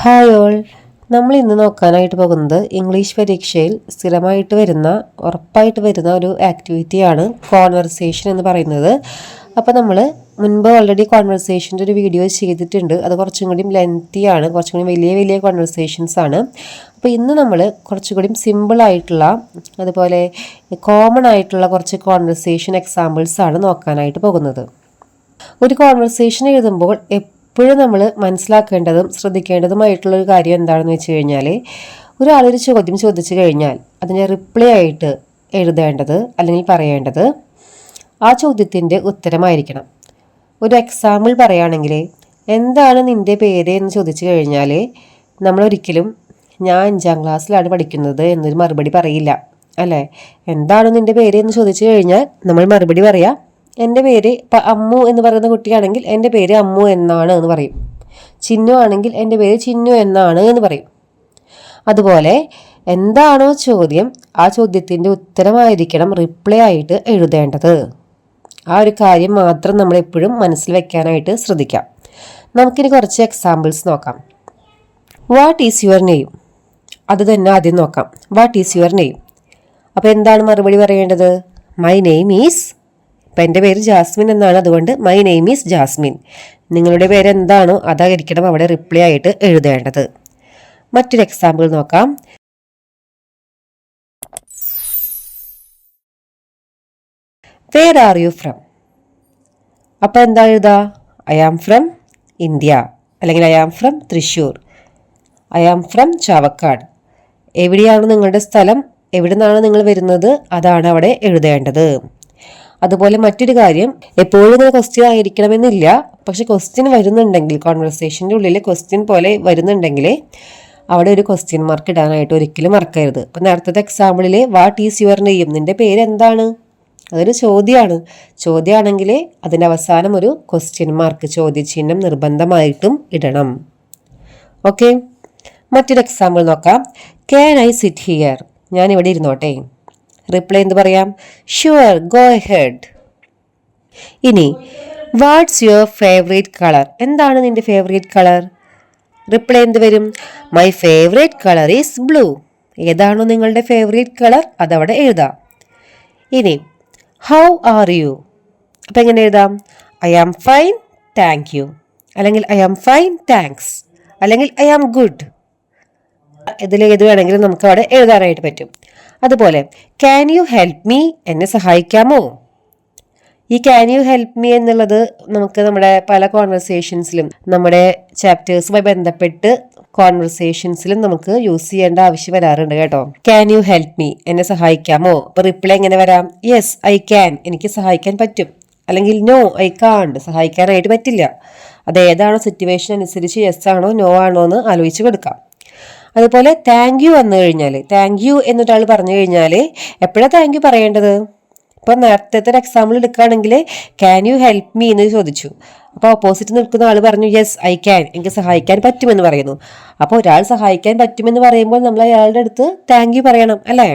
Hi all, നമ്മൾ ഇന്ന് നോക്കാനായിട്ട് പോകുന്നത് ഇംഗ്ലീഷ് പരീക്ഷയിൽ ഉറപ്പായിട്ട് വരുന്ന ഒരു ആക്ടിവിറ്റിയാണ് കോൺവെർസേഷൻ എന്ന് പറയുന്നത്. അപ്പോൾ നമ്മൾ മുൻപ് ഓൾറെഡി കോൺവെർസേഷൻ്റെ ഒരു വീഡിയോ ചെയ്തിട്ടുണ്ട്. അത് കുറച്ചും കൂടി ലെങ്തിയാണ്, കുറച്ചും കൂടി വലിയ കോൺവെർസേഷൻസ് ആണ്. അപ്പോൾ ഇന്ന് നമ്മൾ കുറച്ചും കൂടി സിമ്പിളായിട്ടുള്ള അതുപോലെ കോമൺ ആയിട്ടുള്ള കുറച്ച് കോൺവെർസേഷൻ എക്സാമ്പിൾസ് ആണ് നോക്കാനായിട്ട് പോകുന്നത്. ഒരു കോൺവെർസേഷൻ എഴുതുമ്പോൾ എപ്പോഴും നമ്മൾ മനസ്സിലാക്കേണ്ടതും ശ്രദ്ധിക്കേണ്ടതുമായിട്ടുള്ളൊരു കാര്യം എന്താണെന്ന് വെച്ച് കഴിഞ്ഞാൽ, ഒരാളൊരു ചോദ്യം ചോദിച്ചു കഴിഞ്ഞാൽ അതിനെ റിപ്ലൈ ആയിട്ട് എഴുതേണ്ടത് അല്ലെങ്കിൽ പറയേണ്ടത് ആ ചോദ്യത്തിൻ്റെ ഉത്തരമായിരിക്കണം. ഒരു എക്സാമ്പിൾ പറയുകയാണെങ്കിൽ, എന്താണ് നിൻ്റെ പേര് എന്ന് ചോദിച്ചു കഴിഞ്ഞാൽ നമ്മളൊരിക്കലും ഞാൻ 5ാം ക്ലാസ്സിലാണ് പഠിക്കുന്നത് എന്നൊരു മറുപടി പറയില്ല, അല്ലേ? എന്താണ് നിൻ്റെ പേര് എന്ന് ചോദിച്ചു കഴിഞ്ഞാൽ നമ്മൾ മറുപടി പറയാം, എൻ്റെ പേര് ഇപ്പം അമ്മു എന്ന് പറയുന്ന കുട്ടിയാണെങ്കിൽ എൻ്റെ പേര് അമ്മു എന്നാണ് എന്ന് പറയും. ചിന്നു ആണെങ്കിൽ എൻ്റെ പേര് ചിന്നു എന്നാണ് എന്ന് പറയും. അതുപോലെ എന്താണോ ചോദ്യം ആ ചോദ്യത്തിൻ്റെ ഉത്തരമായിരിക്കണം റിപ്ലൈ ആയിട്ട് എഴുതേണ്ടത്. ആ ഒരു കാര്യം മാത്രം നമ്മൾ എപ്പോഴും മനസ്സിൽ വെക്കാനായിട്ട് ശ്രദ്ധിക്കാം. നമുക്കിനി കുറച്ച് എക്സാമ്പിൾസ് നോക്കാം. What is your name? അത് തന്നെ ആദ്യം നോക്കാം. What is your name? അപ്പോൾ എന്താണ് മറുപടി പറയേണ്ടത്? മൈ നെയിം ഈസ്, ഇപ്പം എൻ്റെ പേര് ജാസ്മിൻ എന്നാണ്, അതുകൊണ്ട് മൈ നെയിം ഈസ് ജാസ്മിൻ. നിങ്ങളുടെ പേര് എന്താണോ അതായിരിക്കണം അവിടെ റിപ്ലൈ ആയിട്ട് എഴുതേണ്ടത്. മറ്റൊരു എക്സാമ്പിൾ നോക്കാം. Where are you from? അപ്പം എന്താ എഴുതാ? ഐ ആം ഫ്രം ഇന്ത്യ, അല്ലെങ്കിൽ I am from Thrissur, I am from Chavakkad. എവിടെയാണ് നിങ്ങളുടെ സ്ഥലം, എവിടെ നിന്നാണ് നിങ്ങൾ വരുന്നത്, അതാണ് അവിടെ എഴുതേണ്ടത്. അതുപോലെ മറ്റൊരു കാര്യം, എപ്പോഴും ഇങ്ങനെ ക്വസ്റ്റ്യൻ ആയിരിക്കണമെന്നില്ല, പക്ഷെ ക്വസ്റ്റ്യൻ വരുന്നുണ്ടെങ്കിൽ, കോൺവെർസേഷൻ്റെ ഉള്ളിൽ ക്വസ്റ്റ്യൻ പോലെ വരുന്നുണ്ടെങ്കിൽ അവിടെ ഒരു ക്വസ്റ്റ്യൻ മാർക്ക് ഇടാനായിട്ട് ഒരിക്കലും മറക്കരുത്. അപ്പം നേരത്തെ എക്സാമ്പിളിൽ വാട്ട് ഈസ് യുവർ നെയിം, നിൻ്റെ പേര് എന്താണ്, അതൊരു ചോദ്യമാണ്. ചോദ്യമാണെങ്കിൽ അതിൻ്റെ അവസാനം ഒരു ക്വസ്റ്റ്യൻ മാർക്ക്, ചോദ്യചിഹ്നം നിർബന്ധമായിട്ടും ഇടണം. ഓക്കെ, മറ്റൊരു എക്സാമ്പിൾ നോക്കാം. Can I sit here? ഞാൻ ഇവിടെ ഇരുന്നോട്ടെ? റിപ്ലൈ എന്ത് പറയാം? Sure, go head. ഇനി വാട്ട്സ് യുവർ ഫേവറേറ്റ് കളർ? എന്താണ് നിന്റെ ഫേവറേറ്റ് കളർ? റിപ്ലൈ എന്ത് വരും? My favourite colour is blue. ഏതാണോ നിങ്ങളുടെ ഫേവറേറ്റ് കളർ അതവിടെ എഴുതാം. ഇനി ഹൗ ആർ യു? അപ്പം എങ്ങനെ എഴുതാം? I am fine, thank you, അല്ലെങ്കിൽ ഐ ആം ഫൈൻ, താങ്ക്സ്, അല്ലെങ്കിൽ ഐ ആം ഗുഡ്. ഇതിൽ ഏത് വേണമെങ്കിലും നമുക്ക് അവിടെ എഴുതാനായിട്ട് പറ്റും. അതുപോലെ ക്യാൻ യു ഹെൽപ്പ് മീ? എന്നെ സഹായിക്കാമോ? ഈ ക്യാൻ യു ഹെൽപ്പ് മീ എന്നുള്ളത് നമുക്ക് നമ്മുടെ പല കോൺവെർസേഷൻസിലും, നമ്മുടെ ചാപ്റ്റേഴ്സുമായി ബന്ധപ്പെട്ട് കോൺവെർസേഷൻസിലും നമുക്ക് യൂസ് ചെയ്യേണ്ട ആവശ്യം വരാറുണ്ട് കേട്ടോ. Can you help me? എന്നെ സഹായിക്കാമോ? അപ്പൊ റിപ്ലൈ എങ്ങനെ വരാം? യെസ് ഐ ക്യാൻ, എനിക്ക് സഹായിക്കാൻ പറ്റും, അല്ലെങ്കിൽ നോ ഐ കാണ്ട്, സഹായിക്കാനായിട്ട് പറ്റില്ല. അത് ഏതാണോ സിറ്റുവേഷൻ അനുസരിച്ച് യെസ് ആണോ നോ ആണോ എന്ന് ആലോചിച്ച് കൊടുക്കാം. അതുപോലെ താങ്ക് യു വന്നു കഴിഞ്ഞാൽ, താങ്ക് യു എന്നൊരാൾ പറഞ്ഞു കഴിഞ്ഞാൽ എപ്പോഴാണ് താങ്ക് യു പറയേണ്ടത്? ഇപ്പം നേരത്തെ ഒരു എക്സാമ്പിൾ എടുക്കുകയാണെങ്കിൽ ക്യാൻ യു ഹെൽപ്പ് മീ എന്ന് ചോദിച്ചു. അപ്പോൾ ഓപ്പോസിറ്റ് നിൽക്കുന്ന ആൾ പറഞ്ഞു യെസ് ഐ ക്യാൻ, എനിക്ക് സഹായിക്കാൻ പറ്റുമെന്ന് പറയുന്നു. അപ്പോൾ ഒരാൾ സഹായിക്കാൻ പറ്റുമെന്ന് പറയുമ്പോൾ നമ്മൾ അയാളുടെ അടുത്ത് താങ്ക് യു പറയണം, അല്ലേ?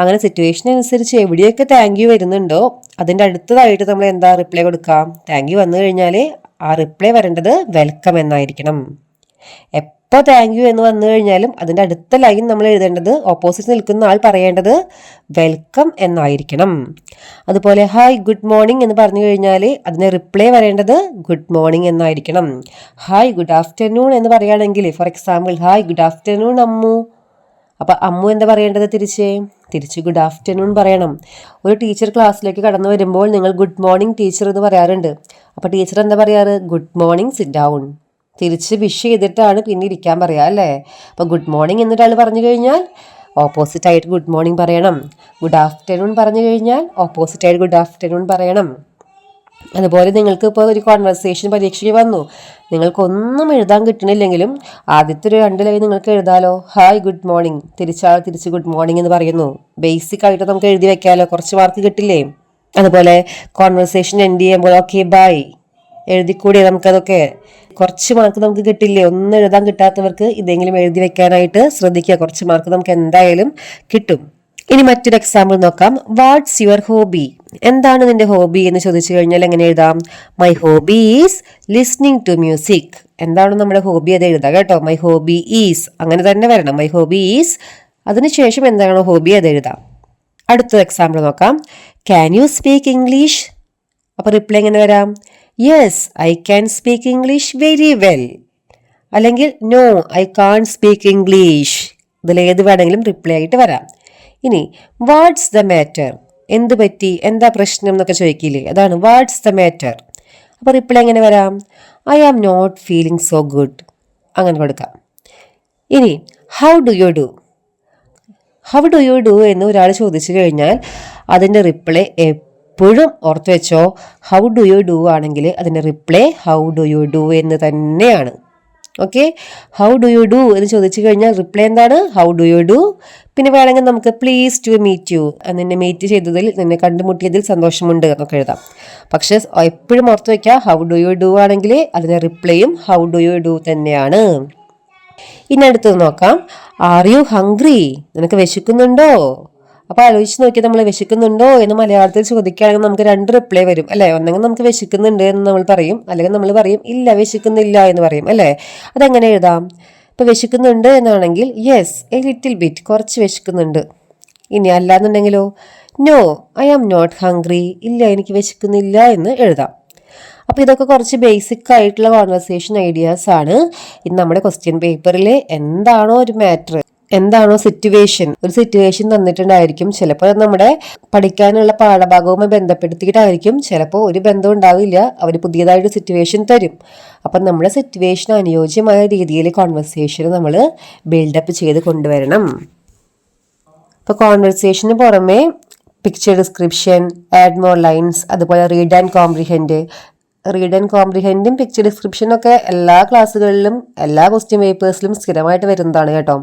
അങ്ങനെ സിറ്റുവേഷൻ അനുസരിച്ച് എവിടെയൊക്കെ താങ്ക് യു വരുന്നുണ്ടോ അതിൻ്റെ അടുത്തതായിട്ട് നമ്മൾ എന്താ റിപ്ലൈ കൊടുക്കാം? താങ്ക് യു വന്നു കഴിഞ്ഞാൽ ആ റിപ്ലൈ വരേണ്ടത് വെൽക്കം എന്നായിരിക്കണം. ഇപ്പോൾ താങ്ക് യു എന്ന് വന്നു കഴിഞ്ഞാലും അതിൻ്റെ അടുത്ത ലൈൻ നമ്മൾ എഴുതേണ്ടത്, ഓപ്പോസിറ്റ് നിൽക്കുന്ന ആൾ പറയേണ്ടത് വെൽക്കം എന്നായിരിക്കണം. അതുപോലെ ഹായ് ഗുഡ് മോർണിംഗ് എന്ന് പറഞ്ഞു കഴിഞ്ഞാൽ അതിന് റിപ്ലൈ വരേണ്ടത് ഗുഡ് മോർണിംഗ് എന്നായിരിക്കണം. ഹായ് ഗുഡ് ആഫ്റ്റർനൂൺ എന്ന് പറയുകയാണെങ്കിൽ, for example hi good afternoon Ammu. അപ്പോൾ അമ്മു എന്താ പറയേണ്ടത്? തിരിച്ച് ഗുഡ് ആഫ്റ്റർനൂൺ പറയണം. ഒരു ടീച്ചർ ക്ലാസ്സിലേക്ക് കടന്നു വരുമ്പോൾ നിങ്ങൾ ഗുഡ് മോർണിംഗ് ടീച്ചർ എന്ന് പറയാറുണ്ട്. അപ്പോൾ ടീച്ചർ എന്താ പറയാറ്? Good morning sit down. തിരിച്ച് വിഷ് ചെയ്തിട്ടാണ് പിന്നെ ഇരിക്കാൻ പറയുക, അല്ലേ? അപ്പോൾ ഗുഡ് മോർണിംഗ് എന്നൊരാൾ പറഞ്ഞു കഴിഞ്ഞാൽ ഓപ്പോസിറ്റ് ആയിട്ട് ഗുഡ് മോർണിംഗ് പറയണം. ഗുഡ് ആഫ്റ്റർനൂൺ പറഞ്ഞു കഴിഞ്ഞാൽ ഓപ്പോസിറ്റ് ആയിട്ട് ഗുഡ് ആഫ്റ്റർനൂൺ പറയണം. അതുപോലെ നിങ്ങൾക്ക് ഇപ്പോൾ ഒരു കോൺവെർസേഷൻ പരീക്ഷയ്ക്ക് വന്നു, നിങ്ങൾക്കൊന്നും എഴുതാൻ കിട്ടണില്ലെങ്കിലും ആദ്യത്തെ ഒരു 2 ലൈൻ നിങ്ങൾക്ക് എഴുതാലോ. ഹായ് ഗുഡ് മോർണിംഗ്, തിരിച്ച് ഗുഡ് മോർണിംഗ് എന്ന് പറയുന്നു. ബേസിക് ആയിട്ട് നമുക്ക് എഴുതി വെക്കാമല്ലോ, കുറച്ച് മാർക്ക് കിട്ടില്ലേ? അതുപോലെ കോൺവെർസേഷൻ എൻഡ് ചെയ്യുമ്പോൾ ഓക്കെ ബൈ എഴുതിക്കൂടി നമുക്കതൊക്കെ കുറച്ച് മാർക്ക് നമുക്ക് കിട്ടില്ലേ? ഒന്നും എഴുതാൻ കിട്ടാത്തവർക്ക് ഇതെങ്കിലും എഴുതി വെക്കാനായിട്ട് ശ്രദ്ധിക്കുക, കുറച്ച് മാർക്ക് നമുക്ക് എന്തായാലും കിട്ടും. ഇനി മറ്റൊരു എക്സാമ്പിൾ നോക്കാം. What's your hobby? എന്താണ് നിന്റെ ഹോബി എന്ന് ചോദിച്ചു കഴിഞ്ഞാൽ എങ്ങനെ എഴുതാം? My hobby is listening to music. എന്താണ് നമ്മുടെ ഹോബി അത് എഴുതാം കേട്ടോ. മൈ ഹോബി ഈസ് അങ്ങനെ തന്നെ വരണം. മൈ ഹോബി ഈസ് അതിനുശേഷം എന്താണോ ഹോബി അത് എഴുതാം. അടുത്ത എക്സാമ്പിൾ നോക്കാം. Can you speak English? അപ്പോൾ റിപ്ലൈ എങ്ങനെ വരാം? Yes I can speak English very well. അല്ലെങ്കിൽ no I can't speak English. ഇതിലേത് വേണമെങ്കിലും റിപ്ലൈ ആയിട്ട് വരാം. ഇനി വാട്ട്സ് ദ മാറ്റർ, എന്ത് പറ്റി, എന്താ പ്രശ്നം എന്നൊക്കെ ചോദിക്കില്ലേ, അതാണ് വാട്ട്സ് ദ മാറ്റർ. അപ്പോൾ റിപ്ലൈ എങ്ങനെ വരാം? I am not feeling so good. അങ്ങനെ കൊടുക്കാം. ഇനി how do you do? How do you do എന്ന് ഒരാൾ ചോദിച്ചു കഴിഞ്ഞാൽ അതിൻ്റെ റിപ്ലൈ എപ്പോഴും ഓർത്ത് വെച്ചോ. ഹൗ ഡു യു ഡു ആണെങ്കിൽ അതിൻ്റെ reply how do you do എന്ന് തന്നെയാണ്. Okay, how do you do എന്ന് ചോദിച്ചു കഴിഞ്ഞാൽ റിപ്ലൈ എന്താണ്? How do you do. പിന്നെ വേണമെങ്കിൽ നമുക്ക് പ്ലീസ് ടു മീറ്റ് യു, നിന്നെ മീറ്റ് ചെയ്തതിൽ, നിന്നെ കണ്ടുമുട്ടിയതിൽ സന്തോഷമുണ്ട് എന്നൊക്കെ എഴുതാം. പക്ഷെ എപ്പോഴും ഓർത്ത് വയ്ക്കുക, ഹൗ ഡു യു ഡു ആണെങ്കിൽ അതിൻ്റെ റിപ്ലൈയും ഹൗ ഡു യു ഡു തന്നെയാണ്. ഇനി അടുത്തത് നോക്കാം. Are you hungry? നിനക്ക് വിശക്കുന്നുണ്ടോ? അപ്പോൾ ആലോചിച്ച് നോക്കി, നമ്മൾ വിശക്കുന്നുണ്ടോ എന്ന് മലയാളത്തിൽ ചോദിക്കുകയാണെങ്കിൽ നമുക്ക് രണ്ട് റിപ്ലൈ വരും അല്ലേ. ഒന്നെങ്കിൽ നമുക്ക് വിശക്കുന്നുണ്ട് എന്ന് നമ്മൾ പറയും, അല്ലെങ്കിൽ നമ്മൾ പറയും ഇല്ല വിശക്കുന്നില്ല എന്ന് പറയും അല്ലേ. അതെങ്ങനെ എഴുതാം? ഇപ്പോൾ വിശക്കുന്നുണ്ട് എന്നാണെങ്കിൽ യെസ് എ ലിറ്റിൽ ബിറ്റ്, കുറച്ച് വിശക്കുന്നുണ്ട്. ഇനി അല്ലാന്നുണ്ടെങ്കിലോ no I am not hungry, ഇല്ല എനിക്ക് വിശക്കുന്നില്ല എന്ന് എഴുതാം. അപ്പോൾ ഇതൊക്കെ കുറച്ച് ബേസിക് ആയിട്ടുള്ള കോൺവെർസേഷൻ ഐഡിയാസ് ആണ്. ഇന്ന് നമ്മുടെ ക്വസ്റ്റ്യൻ പേപ്പറിൽ എന്താണോ ഒരു മാറ്റർ, എന്താണോ സിറ്റുവേഷൻ, ഒരു സിറ്റുവേഷൻ തന്നിട്ടുണ്ടായിരിക്കും. ചിലപ്പോൾ നമ്മുടെ പഠിക്കാനുള്ള പാഠഭാഗവുമായി ബന്ധപ്പെടുത്തിയിട്ടായിരിക്കും, ചിലപ്പോൾ ഒരു ബന്ധം ഉണ്ടാവില്ല, അവർ പുതിയതായിട്ട് സിറ്റുവേഷൻ തരും. അപ്പം നമ്മുടെ സിറ്റുവേഷൻ അനുയോജ്യമായ രീതിയിൽ കോൺവെർസേഷൻ നമ്മൾ ബിൽഡപ്പ് ചെയ്ത് കൊണ്ടുവരണം. ഇപ്പോൾ കോൺവെർസേഷന് പുറമെ picture description, add more lines, അതുപോലെ റീഡ് ആൻഡ് കോംപ്രിഹെൻഡും പിക്ചർ ഡിസ്ക്രിപ്ഷനും ഒക്കെ എല്ലാ ക്ലാസ്സുകളിലും എല്ലാ ക്വസ്റ്റ്യൻ പേപ്പേഴ്സിലും സ്ഥിരമായിട്ട് വരുന്നതാണ് കേട്ടോ.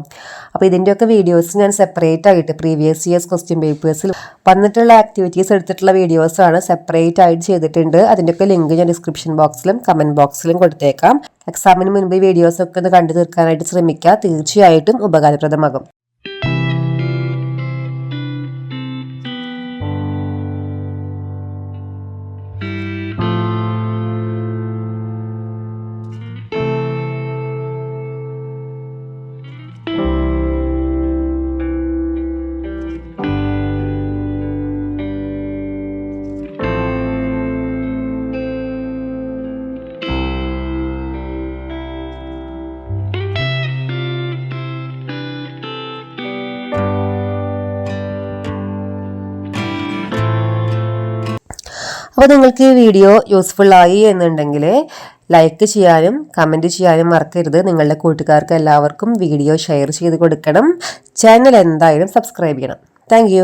അപ്പോൾ ഇതിൻ്റെയൊക്കെ വീഡിയോസ് ഞാൻ സെപ്പറേറ്റ് ആയിട്ട് പ്രീവിയസ് ഇയേഴ്സ് ക്വസ്റ്റ്യൻ പേപ്പേഴ്സിൽ വന്നിട്ടുള്ള ആക്ടിവിറ്റീസ് എടുത്തിട്ടുള്ള വീഡിയോസാണ് സെപ്പറേറ്റ് ആയിട്ട് ചെയ്തിട്ടുണ്ട്. അതിൻ്റെയൊക്കെ ലിങ്ക് ഞാൻ ഡിസ്ക്രിപ്ഷൻ ബോക്സിലും കമൻറ്റ് ബോക്സിലും കൊടുത്തേക്കാം. എക്സാമിന് മുൻപ് ഈ വീഡിയോസൊക്കെ ഒന്ന് കണ്ടു തീർക്കാനായിട്ട് ശ്രമിക്കുക, തീർച്ചയായിട്ടും ഉപകാരപ്രദമാകും. അപ്പോൾ നിങ്ങൾക്ക് ഈ വീഡിയോ യൂസ്ഫുൾ ആയി എന്നുണ്ടെങ്കിൽ ലൈക്ക് ചെയ്യാനും കമൻറ്റ് ചെയ്യാനും മറക്കരുത്. നിങ്ങളുടെ കൂട്ടുകാർക്ക് എല്ലാവർക്കും വീഡിയോ ഷെയർ ചെയ്ത് കൊടുക്കണം. ചാനൽ എന്തായാലും സബ്സ്ക്രൈബ് ചെയ്യണം. താങ്ക്